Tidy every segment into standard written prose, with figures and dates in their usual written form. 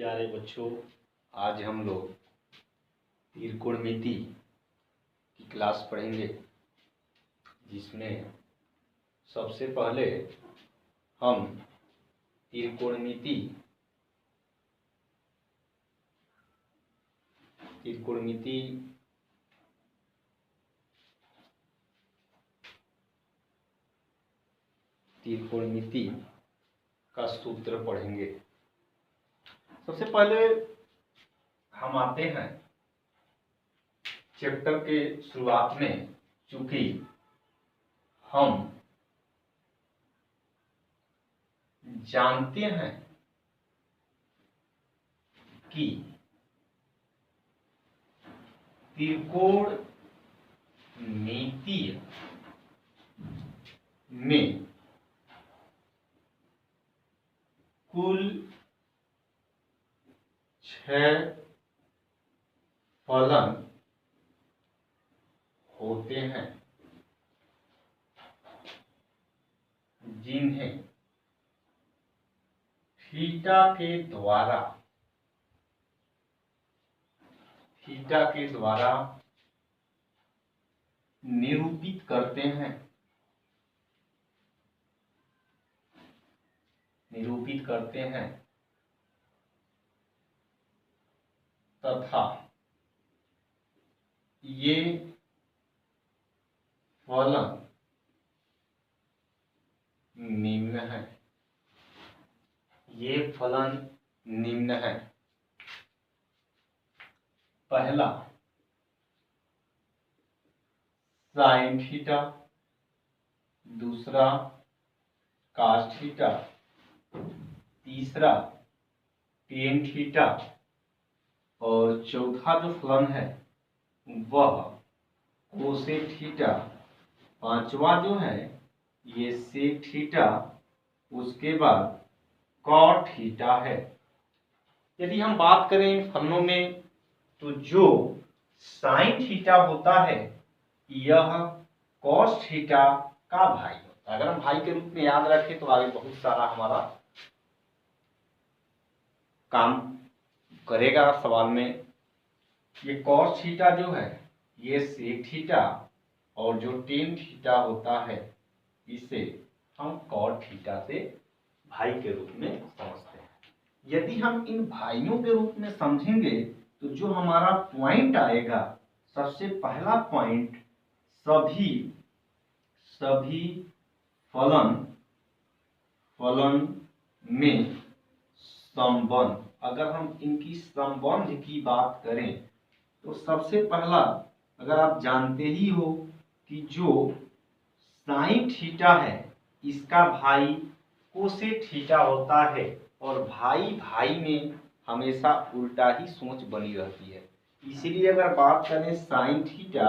प्यारे बच्चों, आज हम लोग त्रिकोणमिति की क्लास पढ़ेंगे, जिसमें सबसे पहले हम त्रिकोणमिति का सूत्र पढ़ेंगे। सबसे पहले हम आते हैं चैप्टर के शुरुआत में। चूंकि हम जानते हैं कि त्रिकोणमिति में कुल 6 फलन होते हैं, जिन्हें थीटा के द्वारा निरूपित करते हैं तथा ये फलन निम्न है। पहला साइन थीटा, दूसरा कॉस थीटा, तीसरा टेन थीटा और चौथा जो फलन है वह कोसेक थीटा, पांचवा जो है ये सेक थीटा, उसके बाद कॉट थीटा है। यदि हम बात करें इन फलनों में, तो जो साइन थीटा होता है यह कॉस थीटा का भाई होता है। अगर हम भाई के रूप में याद रखें तो आगे बहुत सारा हमारा काम करेगा सवाल में। ये कॉस थीटा जो है ये सेक थीटा और जो टेन थीटा होता है इसे हम कॉट थीटा से भाई के रूप में समझते हैं। यदि हम इन भाइयों के रूप में समझेंगे तो जो हमारा पॉइंट आएगा, सबसे पहला पॉइंट सभी फलन में संबंध। अगर हम इनकी संबंध की बात करें तो सबसे पहला, अगर आप जानते ही हो कि जो साइन थीटा है इसका भाई कोसेक थीटा होता है, और भाई भाई में हमेशा उल्टा ही सोच बनी रहती है। इसलिए अगर बात करें साइन थीटा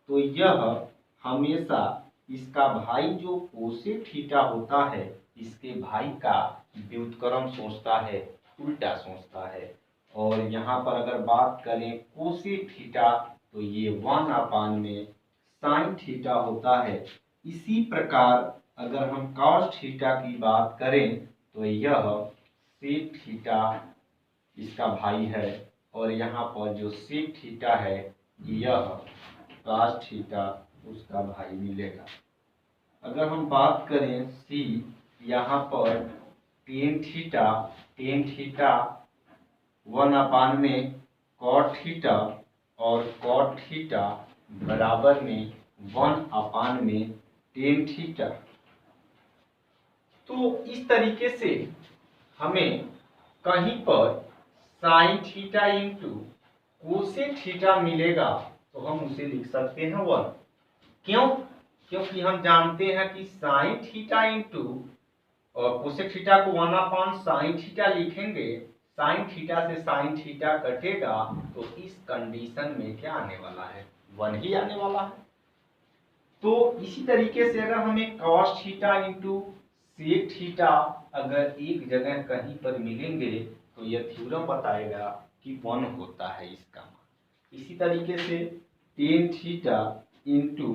तो यह हमेशा इसका भाई जो कोसेक थीटा होता है इसके भाई का व्युत्क्रम सोचता है, उल्टा सोचता है। और यहाँ पर अगर बात करें कोसेक थीटा तो ये 1 में साइन थीटा होता है। इसी प्रकार अगर हम कॉस थीटा की बात करें तो यह सेक थीटा इसका भाई है, और यहाँ पर जो सेक थीटा है यह कॉस थीटा उसका भाई मिलेगा। अगर हम बात करें सी, यहाँ पर टेन थीटा 1 में कॉट थीटा और कॉट थीटा बराबर में 1 में टेन थीटा। तो इस तरीके से हमें कहीं पर sine theta into cosec theta मिलेगा तो हम उसे लिख सकते हैं 1। क्यों? क्योंकि हम जानते हैं कि साइन थीटा इंटू और कोसेक थीटा को 1 साइन थीटा लिखेंगे, साइन थीटा से साइन थीटा कटेगा तो इस कंडीशन में क्या आने वाला है, 1 ही आने वाला है। तो इसी तरीके से अगर हमें cos theta into sec theta अगर एक जगह कहीं पर मिलेंगे तो यह थ्योरम बताएगा कि 1 होता है इसका मान। इसी तरीके से tan theta into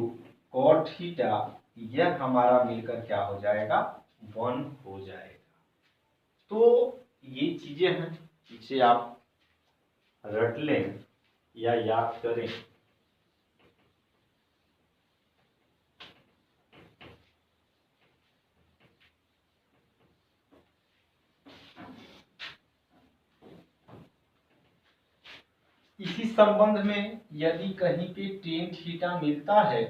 cot theta यह हमारा मिलकर क्या हो जाएगा, 1 हो जाएगा। तो ये चीजें हैं। इसे आप रट लें या याद करें। इसी संबंध में यदि कहीं पे टेन थीटा मिलता है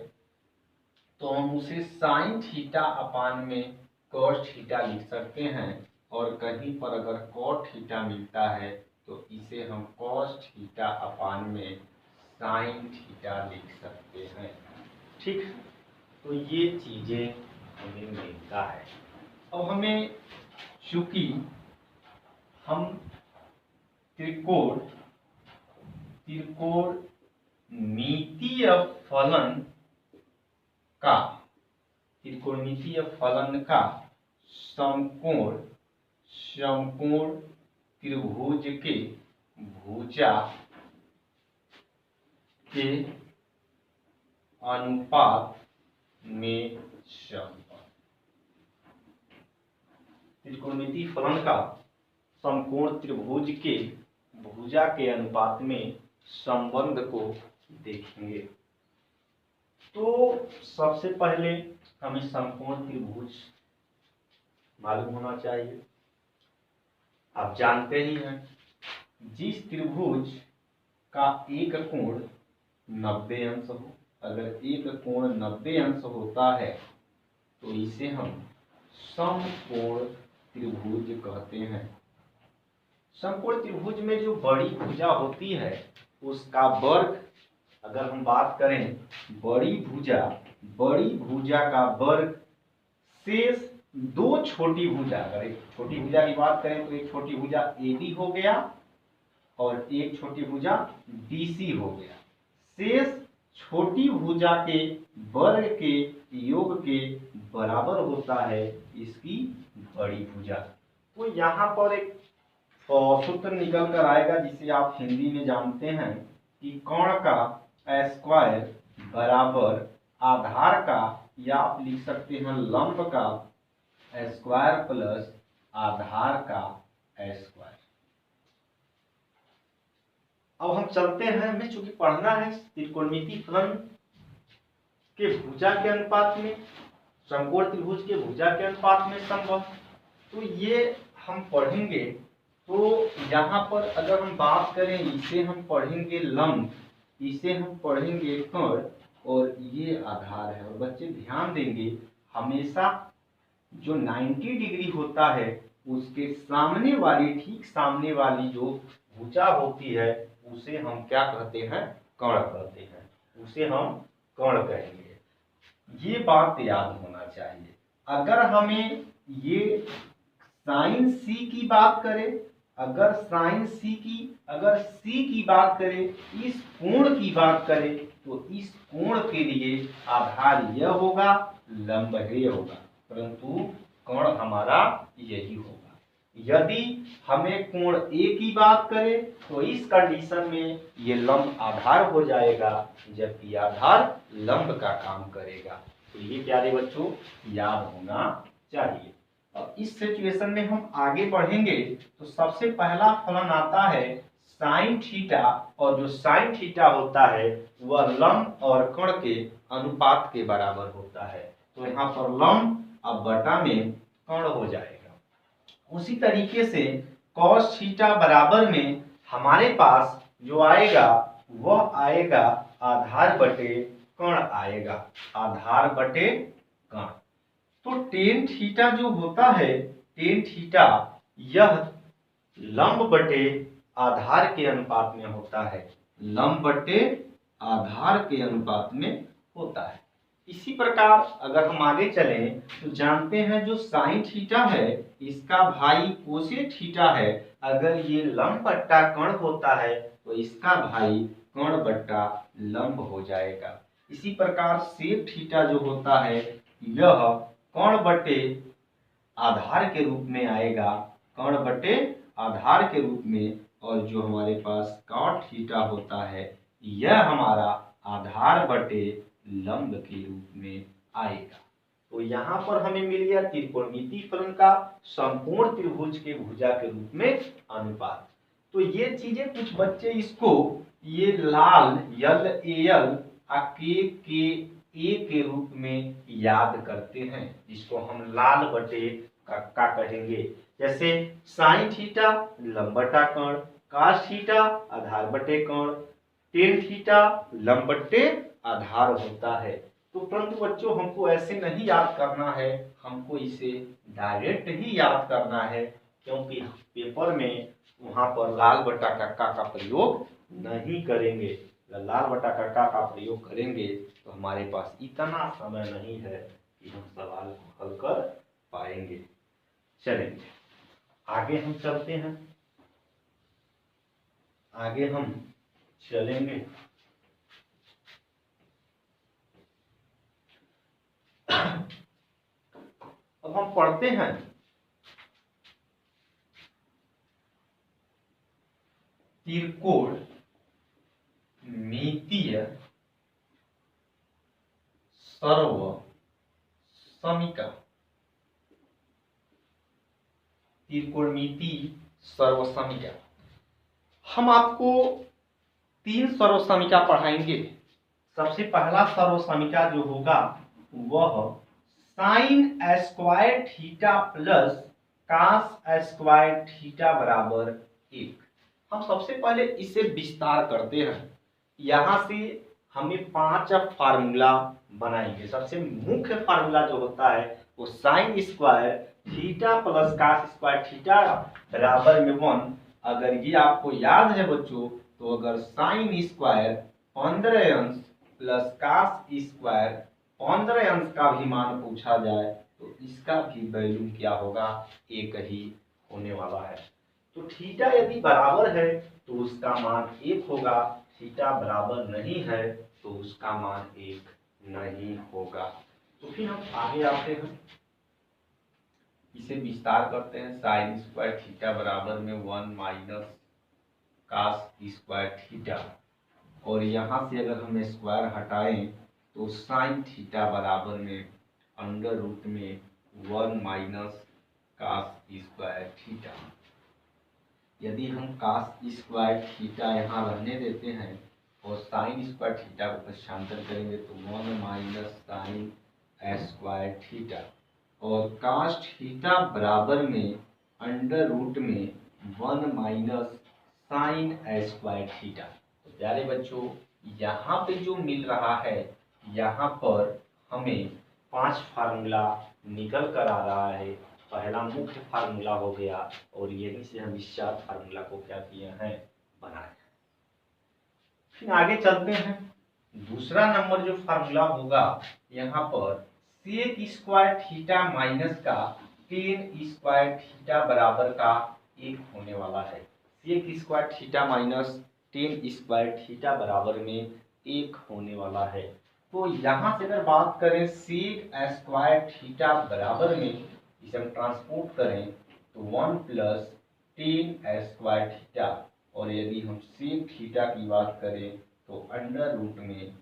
तो हम उसे साइन थीटा अपान में कॉस थीटा लिख सकते हैं, और कहीं पर अगर कॉट थीटा मिलता है तो इसे हम कॉस थीटा अपान में साइन थीटा लिख सकते हैं। ठीक, तो ये चीजें हमें मिलता है। अब हमें चूंकि हम त्रिकोणमितीय फलन का समकोण त्रिभुज के भुजा के अनुपात में संबंध। त्रिकोणमितीय फलन का समकोण त्रिभुज के भुजा के अनुपात में संबंध को देखेंगे। तो सबसे पहले हमें समकोण त्रिभुज मालूम होना चाहिए। आप जानते ही हैं, जिस त्रिभुज का एक कोण 90 अंश हो, अगर एक कोण 90 अंश होता है तो इसे हम समकोण त्रिभुज कहते हैं। समकोण त्रिभुज में जो बड़ी भुजा होती है उसका वर्ग, अगर हम बात करें बड़ी भुजा का वर्ग शेष दो छोटी भुजा, अगर एक छोटी भुजा की बात करें तो एक छोटी भुजा AB हो गया और एक छोटी भुजा BC हो गया। शेष छोटी भुजा के वर्ग के योग के बराबर होता है इसकी बड़ी भुजा। तो यहाँ पर एक सूत्र निकल कर आएगा जिसे आप हिंदी में जानते हैं कि कोण का स्क्वायर बराबर आधार का, या आप लिख सकते हैं लंब का स्क्वायर प्लस आधार का स्क्वायर। अब हम चलते हैं, हमें चूंकि पढ़ना है त्रिकोणमितीय फलन के भुजा के अनुपात में, समकोण त्रिभुज के भुजा के अनुपात में संबंध, तो ये हम पढ़ेंगे। तो यहाँ पर अगर हम बात करें, इसे हम पढ़ेंगे लंब, इसे हम पढ़ेंगे कोण, और ये आधार है। और बच्चे ध्यान देंगे, हमेशा जो 90 डिग्री होता है उसके सामने वाली, ठीक सामने वाली जो भुजा होती है उसे हम क्या कहते हैं? कोण कहते हैं, उसे हम कोण कहेंगे। ये बात याद होना चाहिए। अगर हमें ये साइन सी की बात करें, अगर सी की बात करें, इस कोण की बात करें, तो इस कोण के लिए आधार यह होगा, लंब ये होगा, परंतु कोण हमारा यही होगा। यदि हमें कोण ए की बात करें तो इस कंडीशन में ये लंब आधार हो जाएगा, जबकि आधार लंब का काम करेगा। तो ये प्यारे बच्चों याद होना चाहिए। अब इस सिचुएशन में हम आगे बढ़ेंगे तो सबसे पहला फलन आता है साइन थीटा, और जो साइन थीटा होता है वह लंब और कोण के अनुपात के बराबर होता है। तो यहाँ पर लंब अब बटा में कोण हो जाएगा। उसी तरीके से कॉस थीटा बराबर में हमारे पास जो आएगा वह आएगा आधार बटे कोण आएगा, आधार बटे कोण। तो टेन थीटा जो होता है, टेन थीटा यह लंब बटे आधार के अनुपात में होता है, लंब बटे आधार के अनुपात में होता है। इसी प्रकार अगर हम आगे चलें तो जानते हैं जो साइन थीटा है इसका भाई कोसेक थीटा है। अगर ये लंब बट्टा कोण होता है तो इसका भाई कोण बट्टा लंब हो जाएगा। इसी प्रकार सेक थीटा जो होता है यह कोण बटे आधार के रूप में आएगा, कोण बटे आधार के रूप में, और जो हमारे पास कॉट थीटा होता है यह हमारा आधार बटे लंब के रूप में आएगा। तो यहाँ पर हमें मिल गया त्रिकोणमितीय फलन का समकोण त्रिभुज के भुजा के रूप में अनुपात। तो ये चीजें कुछ बच्चे इसको ये लाल यल एल के ए के रूप में याद करते हैं, जिसको हम लाल बटे कक्का कहेंगे। जैसे साइन थीटा लंब बटा कर्ण, कास थीटा आधार बटे कर्ण, टेन थीटा लंब बटे आधार होता है। तो परंतु बच्चों हमको ऐसे नहीं याद करना है, हमको इसे डायरेक्ट ही याद करना है, क्योंकि पेपर में वहां पर लाल बटा कक्का का प्रयोग नहीं करेंगे। लाल बटा कक्का का प्रयोग करेंगे तो हमारे पास इतना समय नहीं है कि हम सवाल को हल कर पाएंगे। चलेंगे आगे हम चलते हैं, आगे हम चलेंगे। अब हम पढ़ते हैं त्रिकोण मितीय सर्वसमिका। त्रिकोणमितीय सर्वसमिका हम आपको 3 सर्वसमिका पढ़ाएंगे। सबसे पहला सर्वसमिका जो होगा वह sine square theta plus cos square theta बराबर 1। हम सबसे पहले इसे विस्तार करते हैं। यहाँ से हमें 5 फार्मूला बनाएंगे। सबसे मुख्य फार्मूला जो होता है वो sine square theta plus cos square theta बराबर में 1। अगर ये आपको याद है बच्चों, तो अगर साइन स्क्वायर 15 अंश प्लस कास स्क्वायर 15 अंश का भी मान पूछा जाए तो इसका भी वैल्यू क्या होगा, 1 ही होने वाला है। तो थीटा यदि बराबर है तो उसका मान 1 होगा, थीटा बराबर नहीं है तो उसका मान 1 नहीं होगा। तो फिर हम आगे आते हैं, इसे विस्तार करते हैं। साइन स्क्वायर थीटा बराबर में 1 माइनस कास स्क्वायर थीटा, और यहाँ से अगर हम स्क्वायर हटाएं तो साइन थीटा बराबर में अंडर रूट में 1 माइनस कास स्क्वायर थीटा। यदि हम कास स्क्वायर थीटा यहाँ रहने देते हैं और साइन स्क्वायर थीटा को पक्षांतर करेंगे तो 1 माइनस साइन स्क्वायर थीटा, और कास थीटा बराबर में अंडर रूट में 1 माइनस साइन स्क्वायर थीटा। तो प्यारे बच्चों यहाँ पे जो मिल रहा है, यहाँ पर हमें 5 फार्मूला निकल कर आ रहा है। पहला मुख्य फार्मूला हो गया और यहीं से हम इस 4 फार्मूला को क्या किए हैं, बनाए। फिर आगे चलते हैं। दूसरा नंबर जो फार्मूला होगा यहाँ पर सेक स्क्वायर थीटा माइनस का टेन स्क्वायर थीटा बराबर का 1 होने वाला है। Sec square theta minus tan square theta बराबर में 1 होने वाला है। तो यहाँ से अगर बात करें सेक स्क्वायर थीटा बराबर में, इसे हम ट्रांसपोर्ट करें तो 1 प्लस टेन स्क्वायर थीटा, और यदि हम सेक थीटा की बात करें तो अंडर रूट में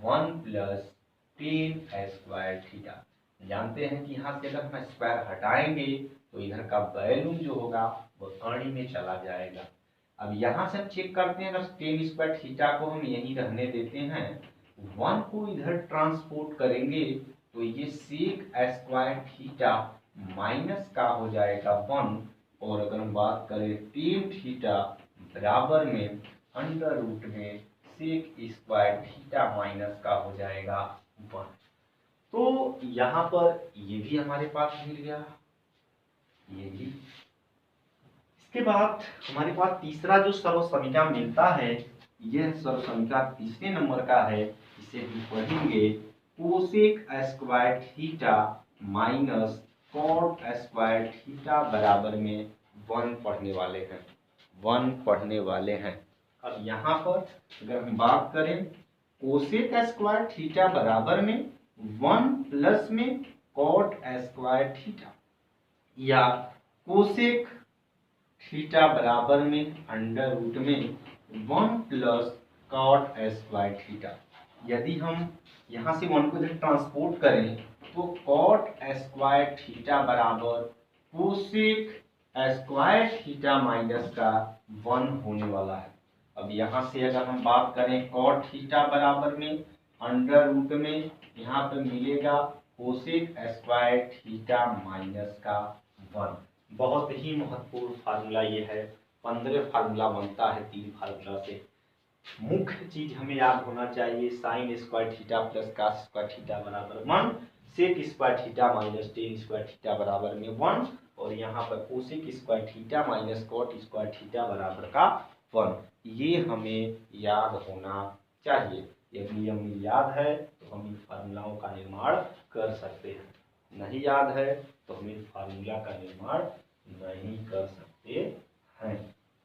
1 प्लस टेन स्क्वायर थीटा। जानते हैं कि यहाँ से अगर हम स्क्वायर हटाएंगे तो इधर का वैल्यू जो होगा वो अड़ी में चला जाएगा। अब यहाँ से हम चेक करते हैं, अगर टेन स्क्वायर थीटा को हम यहीं रहने देते हैं, 1 को इधर ट्रांसपोर्ट करेंगे तो ये सेक स्क्वायर थीटा माइनस का हो जाएगा 1, और अगर हम बात करें टेन थीटा बराबर में अंडर रूट में सेक स्क्वायर थीटा माइनस का हो जाएगा 1। तो यहाँ पर ये भी हमारे पास मिल गया, ये भी। इसके बाद हमारे पास तीसरा जो सर्वसमिका मिलता है, यह सर्वसमिका तीसरे नंबर का है। इसे हम पढ़ेंगे cosec square theta minus cot square theta बराबर में 1 पढ़ने वाले हैं, 1 पढ़ने वाले हैं। अब यहाँ पर अगर हम बात करें कोसेक स्क्वायर थीटा बराबर में 1 प्लस में कॉट स्क्वायर थीटा, या कोसेक थीटा बराबर में अंडर रूट में 1 प्लस कॉट स्क्वायर थीटा। यदि हम यहाँ से 1 को इधर ट्रांसपोर्ट करें तो कॉट स्क्वायर थीटा बराबर कोसेक स्क्वायर थीटा माइनस का 1 होने वाला है। अब यहाँ से अगर हम बात करें कॉट थीटा बराबर में अंडर रूट में यहाँ पे मिलेगा कोसेक स्क्वायर थीटा माइनस का 1। बहुत ही महत्वपूर्ण फार्मूला ये है, 15 फार्मूला बनता है 3 फार्मूला से। मुख्य चीज हमें याद होना चाहिए, sine square theta plus cos square theta बराबर 1, sec square theta minus tan square theta बराबर में 1, और यहाँ पर cosec square theta minus cot square theta बराबर का 1। ये हमें याद होना चाहिए। यदि हमें याद है तो हम इन फार्मूलाओं का निर्माण कर सकते हैं, नहीं याद है तो हम इन फार्मूला का निर्माण नहीं कर सकते हैं।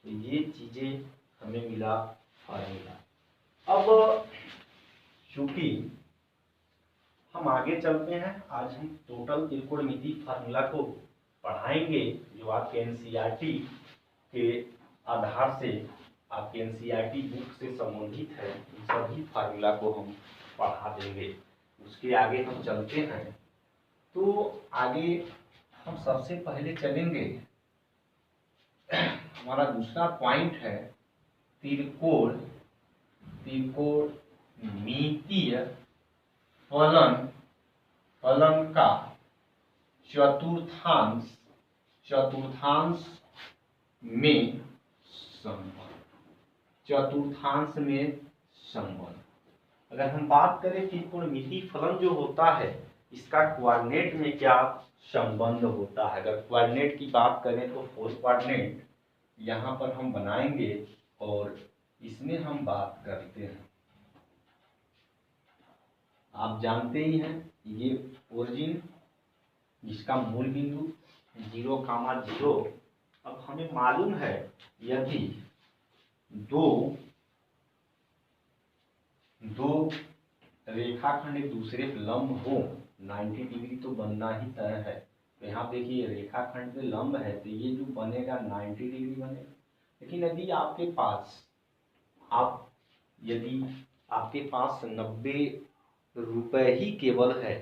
तो ये चीजें हमें मिला फार्मूला। अब चूंकि हम आगे चलते हैं, आज हम टोटल त्रिकोणमिति फार्मूला को पढ़ाएंगे जो आपके एनसीईआरटी के आधार से, आपके एनसीईआरटी बुक से संबंधित है। इन सभी फार्मूला को हम पढ़ा देंगे। उसके आगे हम चलते हैं, तो आगे हम सबसे पहले चलेंगे, हमारा दूसरा पॉइंट है त्रिकोणमितीय फलन का चतुर्थांश में संबंध। अगर हम बात करें त्रिकोणमितीय फलन जो होता है इसका कोऑर्डिनेट में क्या संबंध होता है। अगर कोऑर्डिनेट की बात करें तो 4 कोऑर्डिनेट यहाँ पर हम बनाएंगे और इसमें हम बात करते हैं। आप जानते ही हैं ये ओरिजिन, जिसका मूल बिंदु 0,0। अब हमें मालूम है यदि दो रेखाखंड एक दूसरे पे लंब हो, 90 डिग्री तो बनना ही तय है। तो यहाँ देखिए रेखाखंड पे लंब है तो ये जो बनेगा 90 डिग्री बनेगा। लेकिन यदि आपके पास 90 रुपए ही केवल है,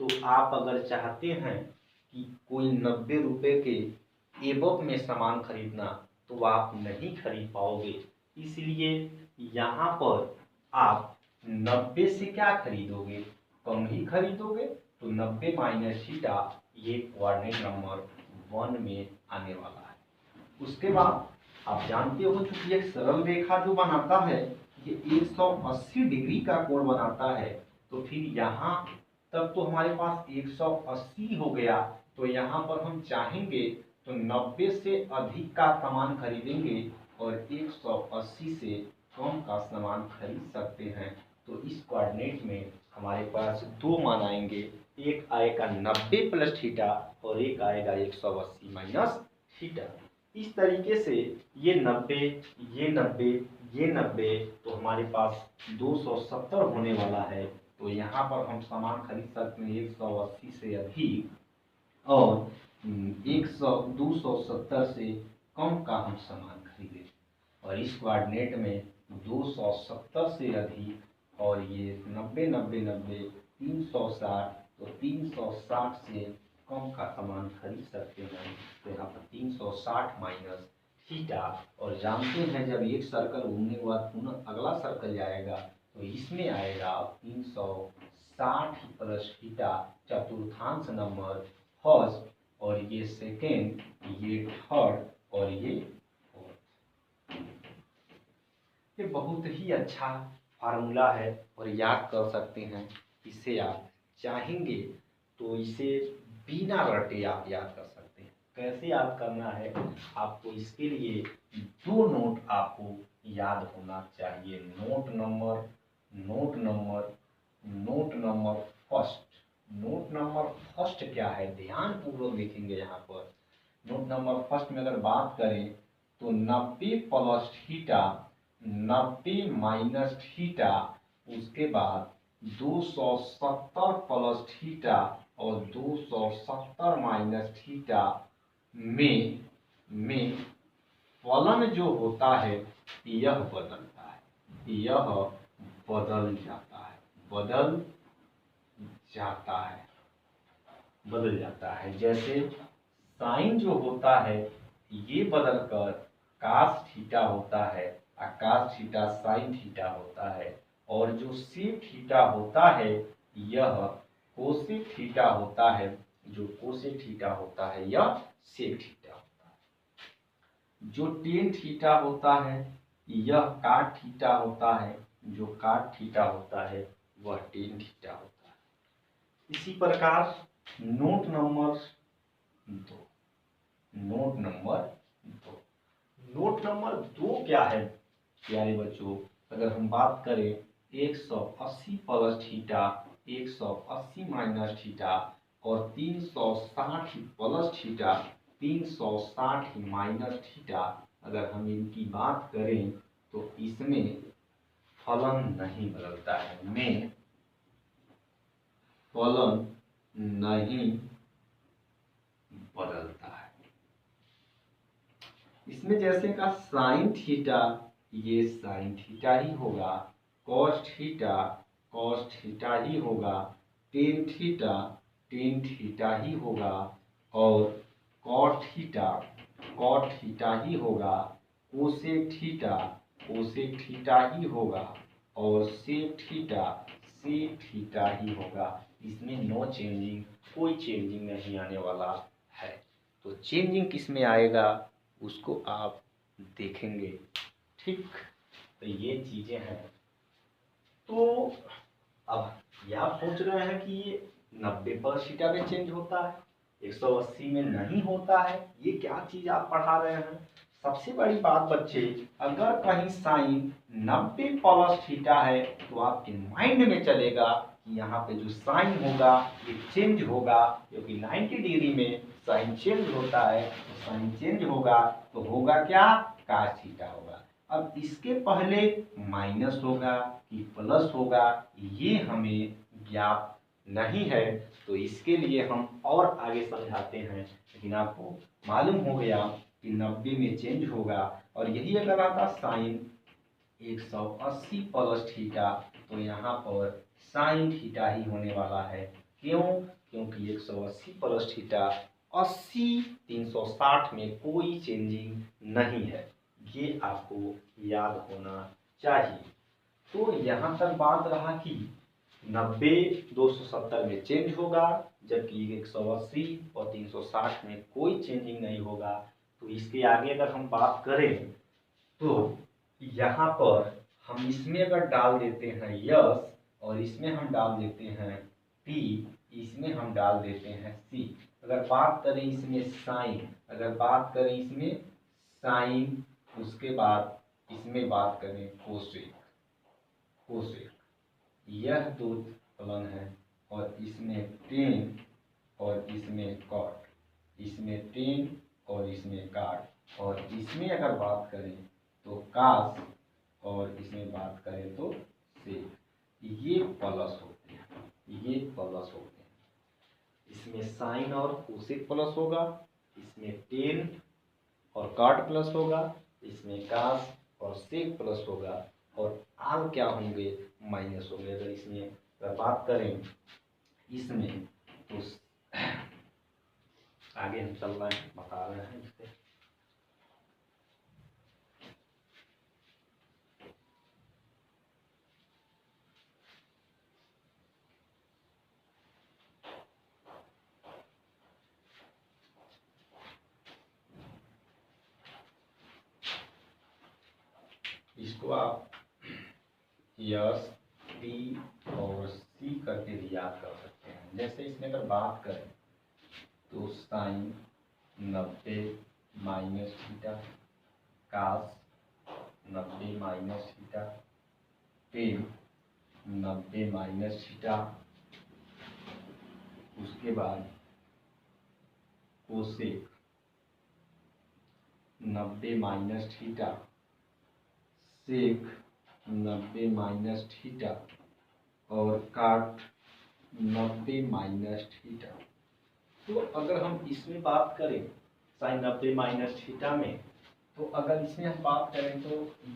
तो आप अगर चाहते हैं कि कोई 90 रुपए के एबव में सामान खरीदना तो आप नहीं खरीद पाओगे। इसलिए यहाँ पर आप 90 से क्या खरीदोगे, कम ही खरीदोगे। तो 90 माइनस थीटा ये कोऑर्डिनेट नंबर 1 में आने वाला है। उसके बाद आप जानते हो चूंकि एक सरल रेखा जो बनाता है ये 180 डिग्री का कोण बनाता है, तो फिर यहाँ तब तो हमारे पास 180 हो गया। तो यहाँ पर हम चाहेंगे तो 90 से अधिक का सामान खरीदेंगे और 180 से कम का सामान खरीद सकते हैं। तो इस कोऑर्डिनेट में हमारे पास 2 मान आएंगे, एक आएगा 90 प्लस थीटा और एक आएगा 180 माइनस थीटा। इस तरीके से ये 90 ये 90 ये 90, तो हमारे पास 270 होने वाला है। तो यहाँ पर हम सामान खरीद सकते हैं 180 से अधिक और 270 से कम का हम सामान खरीदें। और इस कोऑर्डिनेट में 270 से अधिक और ये 90 90 90 360, तो 360 से कम का सामान खरीद सकते हैं। तो यहाँ पर 360 माइनस थीटा, और जानते हैं जब एक सर्कल घूमने के बाद पुनः अगला सर्कल जाएगा तो इसमें आएगा 360 प्लस थीटा, चतुर्थांश नंबर फर्स्ट, और ये सेकेंड, ये थर्ड और ये फोर्थ। ये बहुत ही अच्छा फार्मूला है और याद कर सकते हैं। इसे आप चाहेंगे तो इसे बिना रटे आप याद कर सकते हैं। कैसे याद करना है आपको, इसके लिए 2 नोट आपको याद होना चाहिए। नोट नंबर फर्स्ट क्या है, ध्यान पूर्वक देखेंगे। यहाँ पर नोट नंबर फर्स्ट में अगर बात करें तो 90 प्लस थीटा, 90 माइनस थीटा, उसके बाद 270 प्लस थीटा और 270 माइनस थीटा में फलन जो होता है यह बदलता है, यह बदल जाता है। जैसे साइन जो होता है ये बदलकर कास थीटा होता है, कास थीटा साइन थीटा होता है, और जो सेक थीटा होता है यह कोसेक थीटा होता है, जो कोसेक थीटा होता है यह सेक थीटा होता है। जो टेन थीटा होता है यह काट थीटा होता है, जो काट थीटा होता है वह टेन थीटा होता है। इसी प्रकार note number 2, note number 2, note number 2 क्या है प्यारे बच्चों? अगर हम बात करें 180 प्लस थीटा, 180 माइनस थीटा और 360 प्लस थीटा, 360 माइनस थीटा, अगर हम इनकी बात करें तो इसमें फलन नहीं बदलता है, में फलन नहीं बदलता है। इसमें जैसे का साइन थीटा ये साइन थीटा ही होगा, कॉस थीटा ही होगा, टेन थीटा ही होगा, और कॉट थीटा ही होगा, कोसेक थीटा ही होगा, और सेक थीटा ही होगा। इसमें नो चेंजिंग, कोई चेंजिंग नहीं आने वाला है। तो चेंजिंग किस में आएगा उसको आप देखेंगे, ठीक। तो ये चीजें हैं। तो अब ये आप सोच रहे हैं कि ये 90 प्लस थीटा में चेंज होता है, 180 में नहीं होता है, ये क्या चीज आप पढ़ा रहे हैं? सबसे बड़ी बात बच्चे, अगर कहीं साइन 90 प्लस थीटा है तो आपके माइंड में चलेगा कि यहाँ पे जो साइन होगा ये चेंज होगा, क्योंकि 90 डिग्री में साइन चेंज होता है, तो साइन चेंज होगा तो होगा क्या? कास थीटा होगा। अब इसके पहले माइनस होगा कि प्लस होगा ये हमें ज्ञात नहीं है, तो इसके लिए हम और आगे समझाते हैं। लेकिन आपको मालूम हो गया कि 90 में चेंज होगा, और यही अगर आता साइन 180 प्लस थीटा तो यहाँ पर साइन थीटा ही होने वाला है। क्यों? क्योंकि 180 प्लस थीटा 80 360 में कोई चेंजिंग नहीं है, ये आपको याद होना चाहिए। तो यहाँ तक बात रहा कि 90 270 में चेंज होगा, जबकि 180 और 360 में कोई चेंजिंग नहीं होगा। तो इसके आगे अगर हम बात करें तो यहाँ पर हम इसमें अगर डाल देते हैं यस, और इसमें हम डाल देते हैं पी, इसमें हम डाल देते हैं सी। अगर बात करें इसमें साइन, अगर बात करें इसमें साइन, उसके बाद इसमें बात करें कोसेक, यह दो फलन है, और इसमें टेन और इसमें कॉट, इसमें टेन और इसमें काट, और इसमें अगर बात करें तो कास, और इसमें बात करें तो सेक। ये प्लस होते हैं, ये प्लस होते हैं। इसमें साइन और कोसेक प्लस होगा, इसमें टेन और काट प्लस होगा, इसमें कास और सेक प्लस होगा, और आल क्या होंगे? माइनस होंगे। अगर इसमें अगर बात करें इसमें तो आगे हम चल रहे हैं, बता रहे हैं इससे। इसको आप यस टी और सी करके भी याद कर सकते हैं। जैसे इसमें अगर बात करें तो sine 90 minus theta, cos 90 minus theta, ten 90 minus theta, उसके बाद कोसेक 90 माइनस थीटा, सेक 90 माइनस थीटा, और काट 90 माइनस थीटा। तो अगर हम इसमें बात करें साइन 90 माइनस थीटा में, तो अगर इसमें हम बात करें तो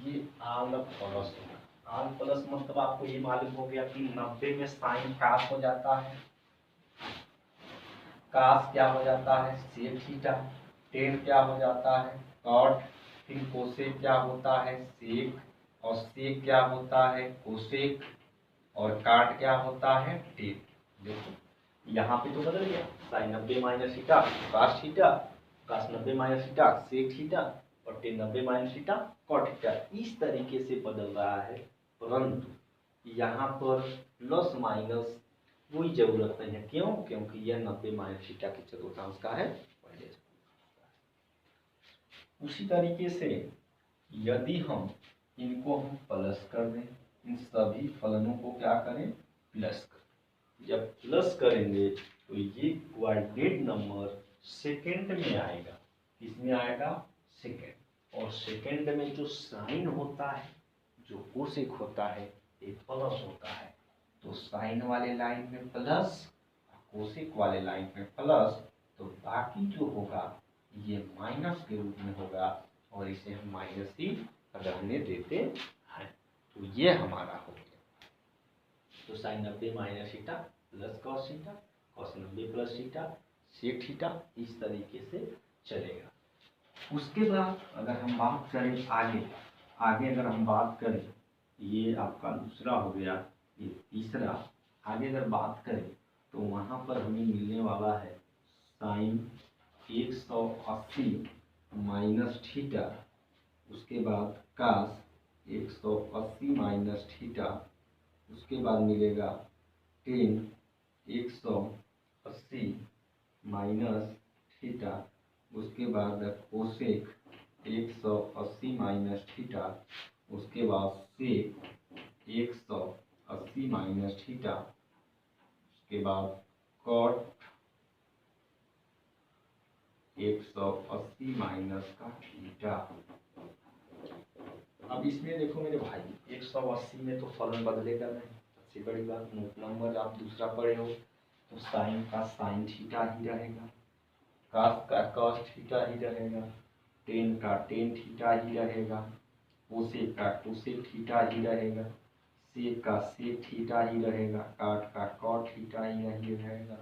ये आल प्लस होगा। आल प्लस मतलब आपको ये मालूम हो गया कि 90 में साइन काट हो जाता है, कास क्या हो जाता है सेक थीटा, टेन क्या हो जाता है कॉट, फिर कोसेक क्या होता है सेक, और सेक क्या होता है कोसेक, और काट क्या होता है टेन। देखो यहाँ पे तो बदल गया, sine 90 minus theta cos theta, cos 90 minus theta sec theta, और tan 90 minus theta cot theta, इस तरीके से बदल रहा है। परंतु यहाँ पर प्लस माइनस कोई जरूरत नहीं है, क्यों? क्योंकि यह 90 माइनस थीटा के चतुर्थांश का है पहले। उसी तरीके से यदि हम इनको हम प्लस कर दें, इन सभी फलनों को क्या करें प्लस करें, जब प्लस करेंगे तो ये कोऑर्डिनेट नंबर सेकंड में आएगा। किसमें आएगा सेकंड, और सेकंड में जो साइन होता है जो कोसेक होता है ये प्लस होता है, तो साइन वाले लाइन में प्लस, कोसेक वाले लाइन में प्लस, तो बाकी जो होगा ये माइनस के रूप में होगा, और इसे हम माइनस ही रहने देते हैं। तो ये हमारा हो गया, तो sine 90 minus theta plus cos theta, cos 90 plus theta sec theta, इस तरीके से चलेगा। उसके बाद अगर हम बात करें आगे, अगर हम बात करें, ये आपका दूसरा हो गया, ये तीसरा। आगे अगर बात करें तो वहाँ पर हमें मिलने वाला है साइन 180 माइनस थीटा, उसके बाद कास 180 माइनस थीटा, उसके बाद मिलेगा टेन 180 माइनस थीटा, उसके बाद कोसेक 180 माइनस थीटा, उसके बाद सेक 180 माइनस थीटा, उसके बाद कॉट 180 माइनस का थीटा। अब इसमें देखो मेरे भाई 180 में तो फलन बदलेगा नहीं, सबसे बड़ी बात नंबर आप दूसरा पढ़े हो, तो साइन का साइन थीटा ही रहेगा, कास का कॉस थीटा ही रहेगा, टेन का टेन थीटा ही रहेगा, कोसेक का कोसेक थीटा ही रहेगा, सेक का सेक थीटा ही रहेगा, काट का कॉट थीटा ही रहेगा।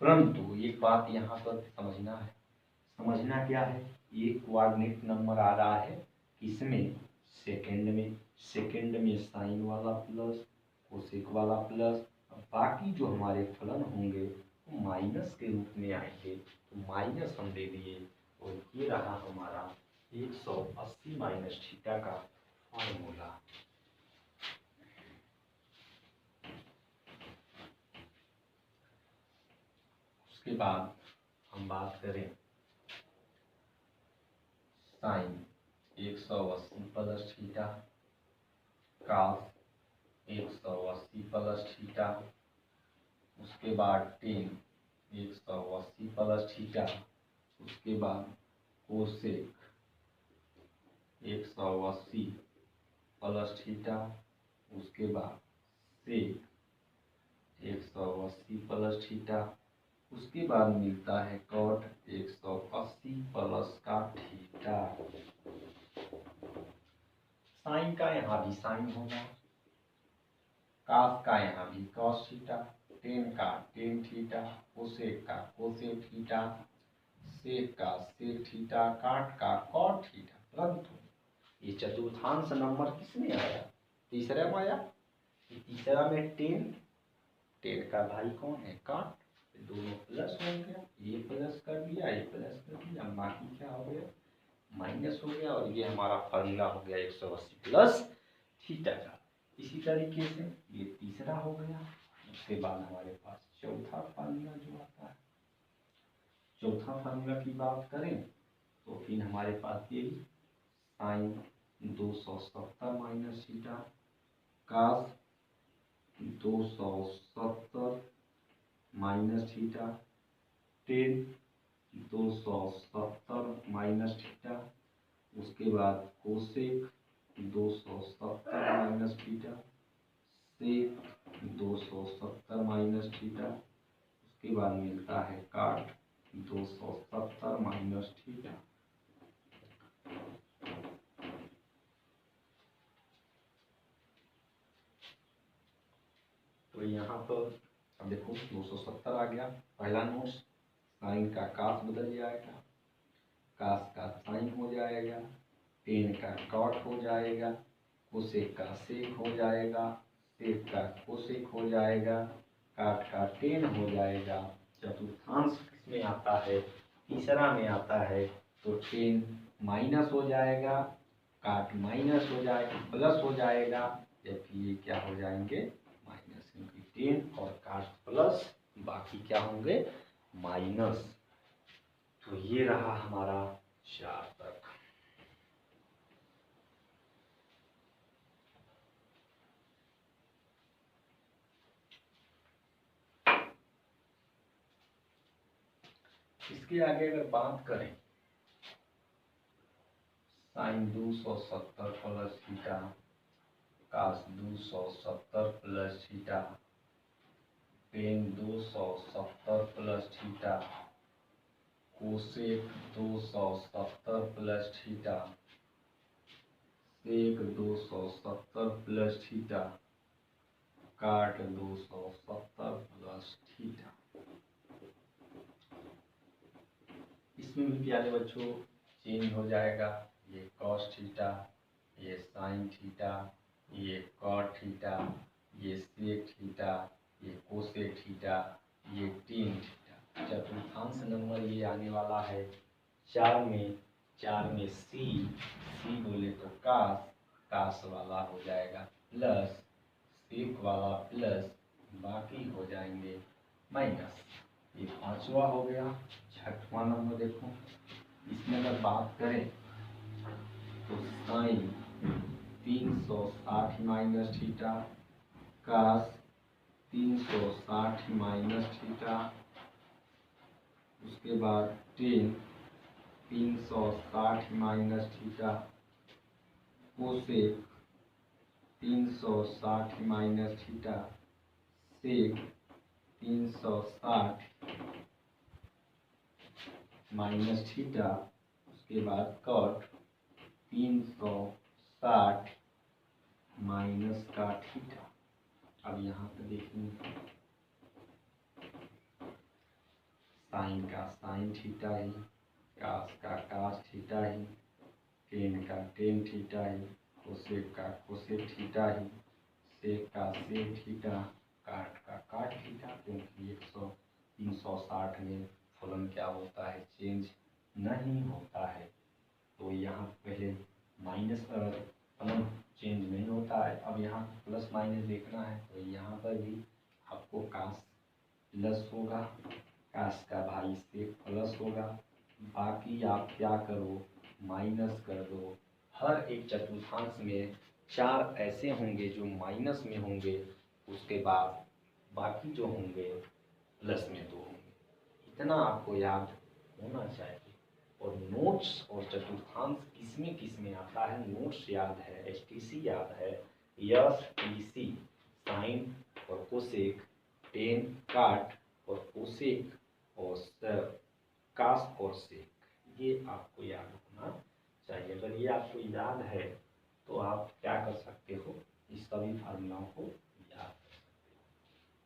परंतु एक बात यहाँ पर समझना क्या है, ये कोऑर्डिनेट नंबर आ रहा है किसमें सेकंड में साइन वाला प्लस कोसेक वाला प्लस, बाकी जो हमारे फलन होंगे वो माइनस के रूप में आएंगे, तो माइनस हम दे दिए, और ये रहा हमारा 180 माइनस थीटा का फॉर्मूला। उसके बाद हम बात करें साइन 180 प्लस थीटा, कास 180 प्लस थीटा, उसके बाद टेन 180 प्लस थीटा, उसके बाद कोसेक 180 प्लस थीटा, उसके बाद सेक 180 प्लस थीटा, उसके बाद मिलता है कॉट 180 प्लस का थीटा। साइन का यहाँ भी साइन होगा, कास का यहाँ भी कॉस थीटा, टेन का टेन थीटा, कोसेक का कोसेक थीटा, सेक का सेक थीटा, काट का कॉट थीटा। परंतु ये चतुर्थांश नंबर किसमें आया? तीसरे में आया। तीसरा में टेन का भाई कौन है? काट। दोनों प्लस हो गया, ये प्लस कर दिया, ये प्लस कर दिया, बाकी क्या हो गया? माइनस हो गया, और ये हमारा फार्मूला हो गया 180 प्लस थीटा का। इसी तरीके से ये तीसरा हो गया। उसके बाद हमारे पास चौथा फार्मूला जो आता है, चौथा फार्मूला की बात करें तो फिर हमारे पास ये sign 270 minus theta, cos 270 minus theta, tan 270 minus theta, उसके बाद cosec 270 minus theta, sec 270 minus theta, उसके बाद मिलता है काट 270 माइनस थीटा। तो यहाँ पर अब देखो 270 आ गया पहला नोट्स, साइन का कास बदल जाएगा, कास का साइन हो जाएगा, टेन का कॉट हो जाएगा, कोसेक का सेक हो जाएगा, सेक का कोसेक हो जाएगा, काट का टेन हो जाएगा। चतुर्थांश किसमें आता है? तीसरा में आता है। तो टेन माइनस हो जाएगा, काट माइनस हो जाएगा, प्लस हो जाएगा, जबकि ये क्या हो जाएंगे? माइनस, क्योंकि टेन और काट प्लस, बाकी क्या होंगे? माइनस। तो ये रहा हमारा 4 तक। इसके आगे अगर बात करें, sine 270 plus theta, cos 270 plus theta, tan 270 plus theta, cosec 270 plus theta, sec 270 plus theta, cot 270 plus theta. इसमें भी प्यारे बच्चों चेंज हो जाएगा। ये कॉस थीटा, ये साइन थीटा, ये कॉट थीटा, ये सेक थीटा, ये कोसेक थीटा, ये टेन थीटा। चतुर्थांश नंबर ये आने वाला है 4 में। 4 में सी बोले तो कास वाला हो जाएगा प्लस, सेक वाला प्लस, बाकी हो जाएंगे माइनस। ये 5वां हो गया। 6वां नंबर देखो, इसमें अगर बात करें तो sine 360 minus theta, cos 360 minus theta, उसके बाद tan 360 minus theta, cosec 360 minus theta, sec 360 minus theta, उसके बाद कॉट 360 माइनस का थीटा। अब यहाँ पे देखेंगे साइन का साइन थीटा ही, कास का कास थीटा ही, टेन का टेन थीटा ही, कोसेक का कोसेक थीटा ही, सेक का सेक थीटा, काट का काट थीटा। क्योंकि 360 में फलन क्या होता है? चेंज नहीं होता है। तो यहाँ पहले माइनस फलन चेंज नहीं होता है। अब यहाँ प्लस माइनस देखना है, तो यहाँ पर भी आपको कास प्लस होगा, कास का भाई सेक प्लस होगा, बाकी आप क्या करो? माइनस कर दो। हर एक चतुर्थांश में 4 ऐसे होंगे जो माइनस में होंगे, उसके बाद बाकी जो होंगे प्लस में 2 होंगे। इतना आपको याद होना चाहिए। और नोट्स और चतुर्थांश किसमें आता है? नोट्स याद है, एसटीसी याद है, यस टीसी, साइन और कोसेक, टेन काट और कोसेक और कास और सेक, ये आपको याद होना चाहिए। अगर ये आपको याद है तो आप क्या कर सकते हो? इस सभी फार्मूलाओं को याद कर सकते हो,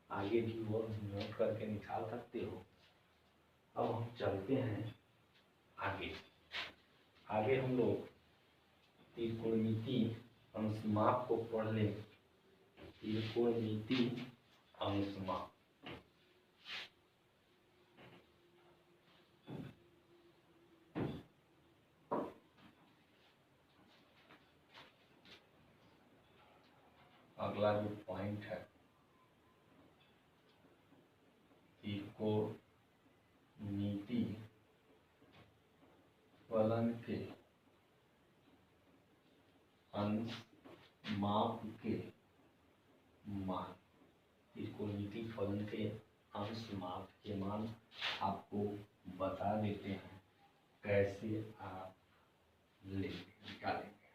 आगे भी वो नोट करके निकाल सकते हो। अब हम चलते हैं आगे हम लोग त्रिकोणमिति अंशमाप को पढ़ लें। त्रिकोणमिति अंशमाप, अगला जो पॉइंट है, त्रिकोणमिति फलन के अंशमाप के मान। त्रिकोणमिति फलन के अंशमाप के मान आपको बता देते हैं, कैसे आप निकालेंगे।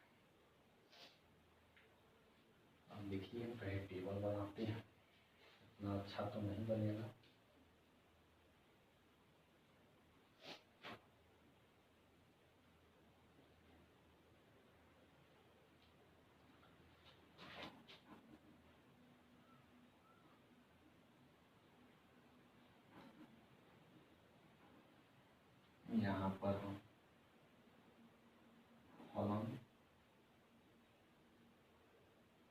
अब देखिए, पहले टेबल बनाते हैं। इतना अच्छा तो नहीं बनेगा। यहाँ पर हम फलन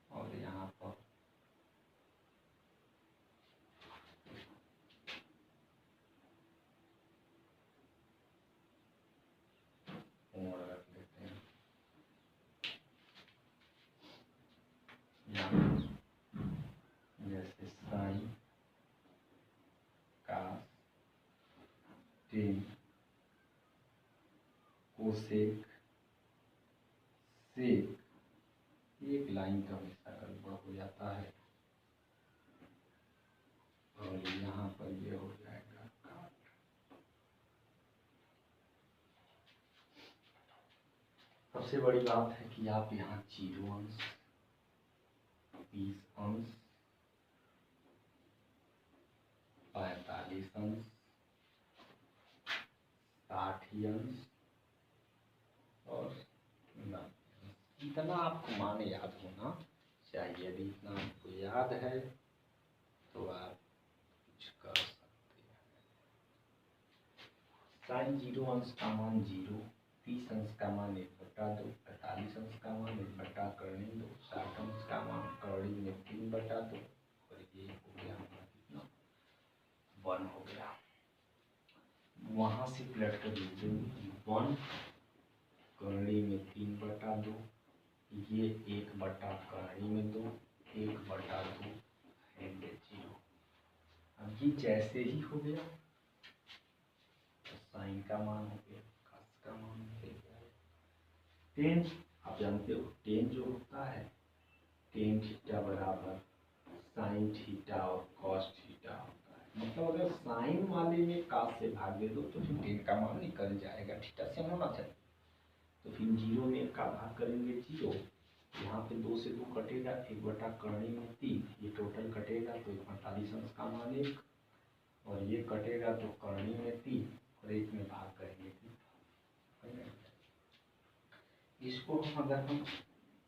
और यहाँ पर कोण रख लेते हैं। यहाँ जैसे साइन कास टेन कोसेक सेक, एक लाइन तो हमेशा गड़बड़ हो जाता है और यहाँ पर ये हो जाएगा काट। सबसे बड़ी बात है कि आप यहाँ 0 अंश 20 अंश 45 अंश 60 अंश और 90 अंश, इतना आपको मान याद होना चाहिए। यदि इतना आपको याद है तो आप कुछ कर सकते हैं। साइन 0 अंश का मान 0, 30 अंश का मान 1/2, 45 अंश का मान 1/2 2, 60 अंश का मान करड़ी में 3/2 और ये हो गया हमारा कितना 1 हो गया। वहां से प्लट कर दीजिए 1 करड़ी में 3/2, ये 1/करड़ी में 2, 1/2 एंड 0। अब ये जैसे ही हो गया तो साइन का मान हो गया, कॉस का मान हो गया। टेन आप जानते हो, टेन जो होता है टेन थीटा बराबर साइन थीटा और कॉस थीटा होता है। मतलब अगर साइन वाले में कॉस से भाग दे दो तो फिर टेन का मान निकल जाएगा, थीटा से होना चाहिए। तो फिर 0 में का भाग करेंगे 0, यहाँ पे 2 से 2 कटेगा, 1/करणी में 3, ये टोटल कटेगा तो 45 अंश का मान 1 और ये कटेगा तो करणी में 3 और 1 में भाग करेंगे 3। इसको हम अगर हम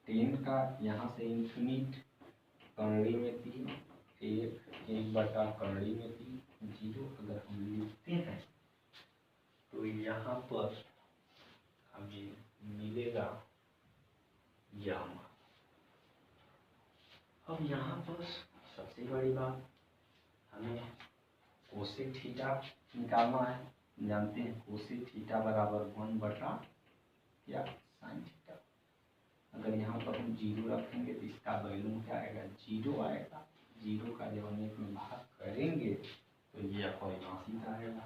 10 का यहाँ से इंफिनिट करणी में 3 1/करणी में 3 0 अगर हम लिखते हैं तो यहाँ पर हमें मिलेगा यह मान। अब यहाँ पर सबसे बड़ी बात हमें कोसेक थीटा निकालना है। जानते हैं कोसेक थीटा बराबर 1 क्या साइन थीटा। अगर यहाँ पर हम 0 रखेंगे तो इसका वैल्यू क्या आएगा 0 आएगा। 0 का जब हम 1 में भाग करेंगे तो ये अपरिभाषित आएगा।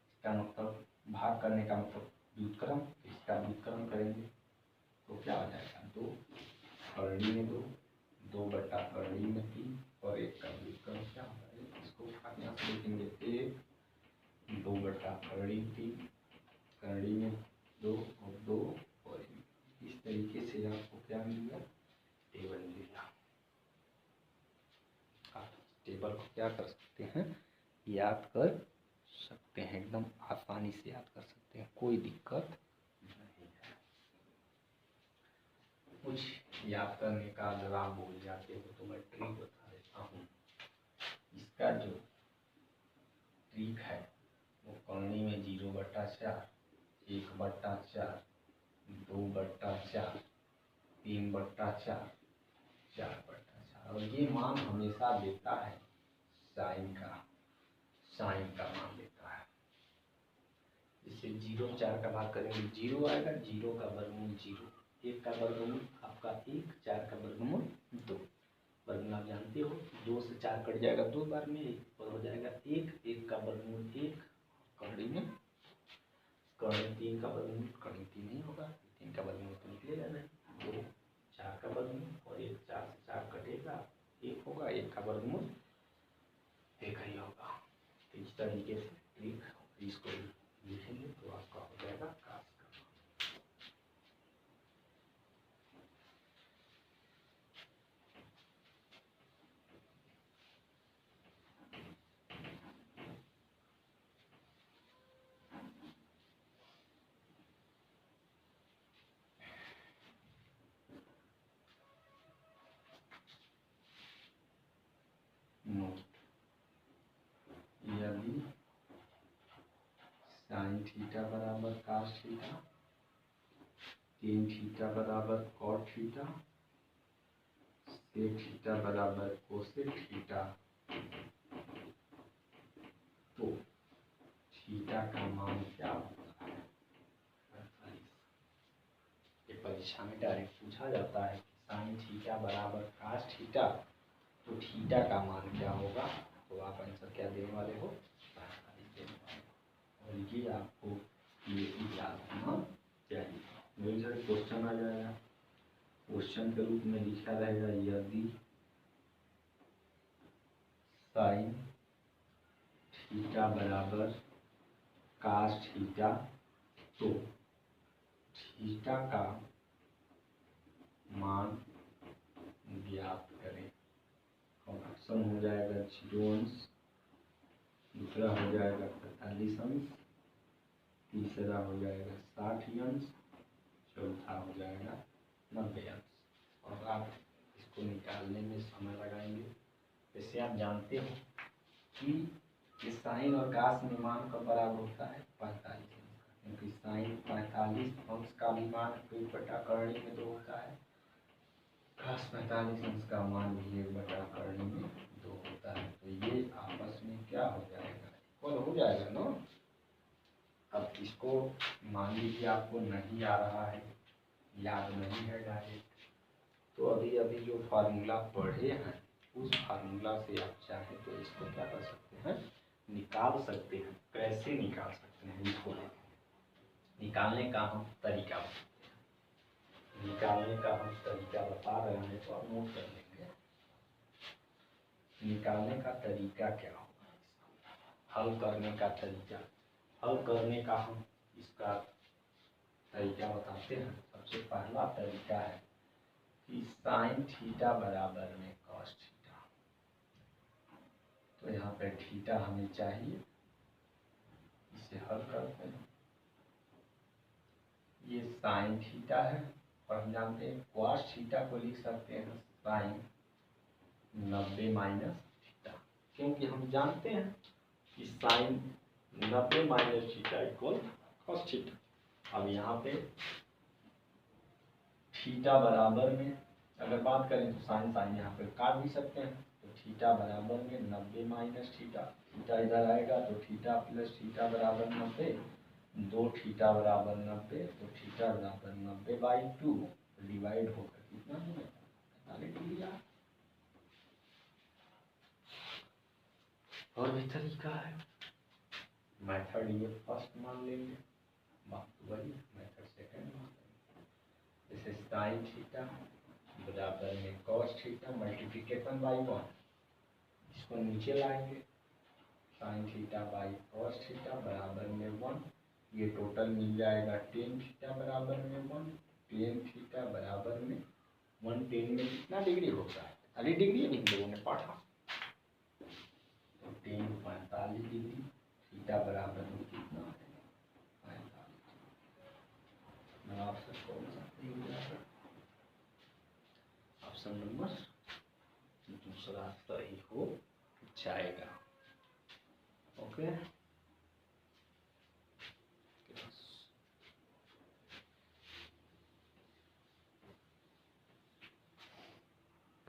इसका मतलब भाग करने का मतलब व्युत्क्रम, इसका व्युत्क्रम करेंगे तो क्या हो जाएगा 2 करणी में 2, 2/करणी में 3 और 1 का व्युत्क्रम क्या होगा। इसको यहाँ से लिखेंगे 1 2/करणी 3 करणी में 2 और 2 और इस तरीके से आपको क्या मिल गया टेबल मिल गया। आप टेबल को क्या कर सकते हैं याद कर सकते हैं, एकदम आसानी से याद कर सकते हैं, कोई दिक्कत नहीं है। कुछ याद करने का अगर आप भूल जाते हो तो मैं ट्रिक बता देता हूँ। इसका जो ट्रिक है वो करणी में 0/4 1/4 2/4 3/4 4/4 और ये मान हमेशा देता है साइन का मान देता है। इसे 0 4 का भाग करेंगे 0 आएगा, 0 का वर्गमूल 0, 1 का वर्गमूल आपका 1, 4 का वर्गमूल 2। वर्गमूल आप जानते हो 2 से 4 कट जाएगा 2 बार में और हो जाएगा 1, 1 का वर्गमूल 1 करणी में करणी 3 का वर्गमूल करणी 3 नहीं होगा, 3 का वर्गमूल तो निकलेगा नहीं, 2 4 का वर्गमूल और 1 4 से 4 कटेगा 1 होगा, 1 का वर्गमूल 1 ही होगा। तो इस तरीके से ट्रिक इसको लिखेंगे तो आपका हो जाएगा कास का। थीटा बराबर cos थीटा, tan थीटा बराबर cot थीटा, sec थीटा बराबर cosec थीटा। तो थीटा का मान क्या होता है? ये परीक्षा में डायरेक्ट पूछा जाता है कि साइन थीटा बराबर cos थीटा, तो थीटा का मान क्या होगा? तो आप आंसर क्या देने वाले हो? 45 देने वाले हो। और ये आपको ये याद होना चाहिए। मेरे इधर क्वेश्चन आ जाएगा, क्वेश्चन के रूप में लिखा रहेगा यदि साइन थीटा बराबर cos थीटा तो थीटा का मान ज्ञात करें। ऑप्शन हो जाएगा 0 अंश, दूसरा हो जाएगा 45 अंश, तीसरा हो जाएगा 60 अंश, चौथा हो जाएगा 90 अंश। और आप इसको निकालने में समय लगाएंगे। जैसे आप जानते हो कि ये साइन और cos में मान कब बराबर होता है? 45 अंश, क्योंकि साइन 45 अंश का भी मान 1/करणी में 2 होता है, cos 45 अंश का मान भी 1/करणी में 2 होता है। तो ये आपस में क्या हो जाएगा? इक्वल हो जाएगा ना। अब इसको मान लीजिए आपको नहीं आ रहा है, याद नहीं है डायरेक्ट, तो अभी अभी जो फार्मूला पढ़े हैं उस फार्मूला से आप चाहें तो इसको क्या कर सकते हैं? निकाल सकते हैं। कैसे निकाल सकते हैं इसको निकालने का हम तरीका बताते हैं। निकालने का हम तरीका बता रहे हैं तो आप नोट कर लेंगे। निकालने का तरीका क्या होगा? हल करने का तरीका, हल करने का हम इसका तरीका बताते हैं। सबसे पहला तरीका है कि साइन थीटा बराबर में cos थीटा। तो यहाँ पे थीटा हमें चाहिए, इसे हल करते हैं। ये साइन थीटा है और हम जानते हैं cos थीटा को लिख सकते हैं साइन 90 माइनस थीटा, क्योंकि हम जानते हैं कि sine 90 minus theta equal cos theta. अब यहाँ पे थीटा बराबर में अगर बात करें तो साइन साइन यहाँ पे काट भी सकते हैं। तो थीटा बराबर में 90 माइनस थीटा, थीटा इधर आएगा तो थीटा प्लस थीटा बराबर 90, 2 थीटा बराबर 90, तो थीटा बराबर 90/2 डिवाइड होकर कितना होगा? 45 डिग्री। और भी तरीका है, मेथड ये फर्स्ट मान लेंगे, बाकी वही मेथड सेकंड मान लेंगे। जैसे साइन थीटा बराबर में cos थीटा मल्टीप्लिकेशन बाई 1, इसको नीचे लाएंगे, sine theta by cos theta बराबर में 1, ये टोटल मिल जाएगा tan थीटा बराबर में 1, tan थीटा बराबर में 1, tan में कितना डिग्री होता है? 45 डिग्री इन लोगों ने पढ़ा। तो tan 45 डिग्री, थीटा बराबर में कितना है? 45। ऑप्शन कौन सा सही हो जाएगा? ऑप्शन नंबर दूसरा सही हो जाएगा। ओके।